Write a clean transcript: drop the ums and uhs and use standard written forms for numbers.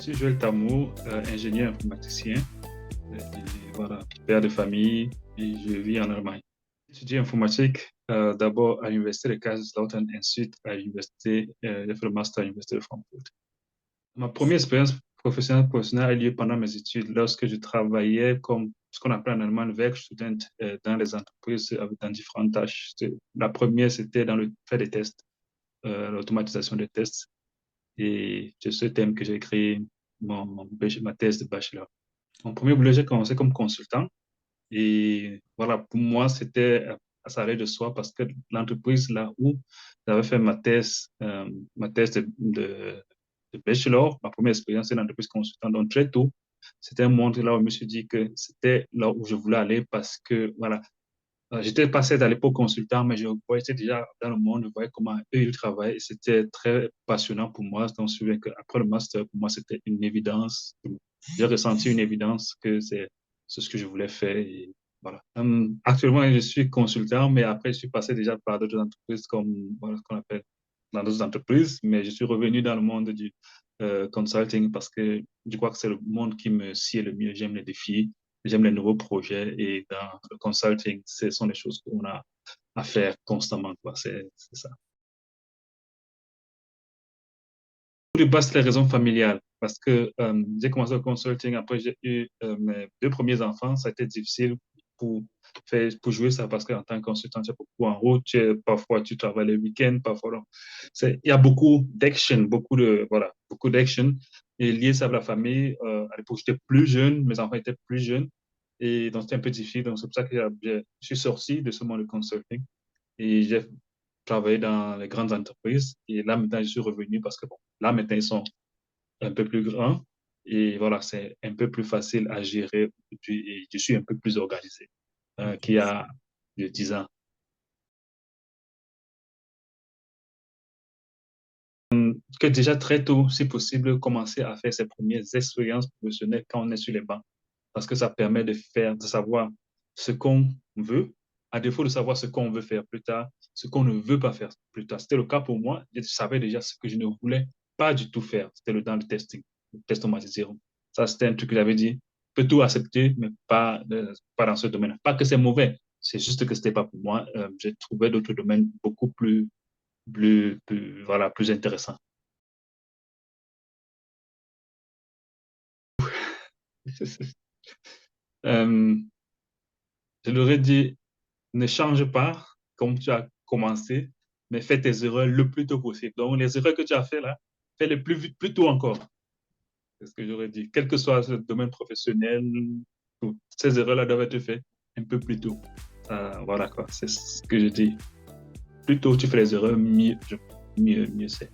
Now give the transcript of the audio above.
suis Joël Tamou, ingénieur informaticien, et voilà, père de famille, et je vis en Allemagne. J'ai étudié informatique d'abord à l'université de Kaiserslautern, ensuite à l'université, j'ai fait le master à l'université de Francfort. Ma première expérience professionnelle a eu lieu pendant mes études, lorsque je travaillais comme ce qu'on appelle en allemand Werkstudent dans les entreprises dans différentes tâches. La première, c'était dans le fait des tests, l'automatisation des tests. Et c'est ce thème que j'ai créé ma thèse de bachelor. Mon premier boulot, j'ai commencé comme consultant. Et voilà, pour moi, c'était ça allait de soi parce que l'entreprise là où j'avais fait ma thèse de bachelor, ma première expérience, c'est l'entreprise consultant. Donc très tôt, c'était un monde là où je me suis dit que c'était là où je voulais aller parce que voilà, j'étais passé à l'époque consultant, mais je voyais déjà dans le monde, je voyais comment eux, ils travaillent. C'était très passionnant pour moi. Donc, je me souviens qu'après le master, pour moi, c'était une évidence. J'ai ressenti une évidence que c'est ce que je voulais faire. Et voilà. Actuellement, je suis consultant, mais après, je suis passé déjà par d'autres entreprises comme voilà, ce qu'on appelle dans d'autres entreprises, mais je suis revenu dans le monde du consulting parce que je crois que c'est le monde qui me sied le mieux. J'aime les défis. J'aime les nouveaux projets et dans le consulting, ce sont des choses qu'on a à faire constamment, quoi. C'est ça. Tout de base, c'est les raisons familiales parce que j'ai commencé le consulting, après j'ai eu mes deux premiers enfants, ça a été difficile pour pour jouer ça parce qu'en tant que consultant, tu es beaucoup en route, parfois tu travailles les week-ends, parfois non. Il y a beaucoup d'action, voilà, beaucoup d'action et lié ça à la famille. À l'époque, j'étais plus jeune, mes enfants étaient plus jeunes et donc c'était un peu difficile. Donc c'est pour ça que je suis sorti de ce monde de consulting et j'ai travaillé dans les grandes entreprises. Et là, maintenant, je suis revenu parce que, bon, là, maintenant, ils sont un peu plus grands. Et voilà, c'est un peu plus facile à gérer. Et je suis un peu plus organisé qu'il y a 10 ans. Que déjà très tôt, si possible, commencer à faire ses premières expériences professionnelles quand on est sur les bancs. Parce que ça permet de savoir ce qu'on veut, à défaut de savoir ce qu'on veut faire plus tard, ce qu'on ne veut pas faire plus tard. C'était le cas pour moi. Je savais déjà ce que je ne voulais pas du tout faire. C'était dans le testing, le test automatisé. Ça, c'était un truc que j'avais dit. Je peux tout accepter, mais pas dans ce domaine. Pas que c'est mauvais, c'est juste que c'était pas pour moi. J'ai trouvé d'autres domaines beaucoup voilà, plus intéressants. Euh, je leur ai dit, ne change pas comme tu as commencé, mais fais tes erreurs le plus tôt possible. Donc, les erreurs que tu as fait là, fais-les plus vite, plus tôt encore. C'est ce que j'aurais dit. Quel que soit ce domaine professionnel, ces erreurs-là doivent être faites un peu plus tôt. Voilà quoi, c'est ce que je dis. Plus tôt tu fais les erreurs, mieux c'est.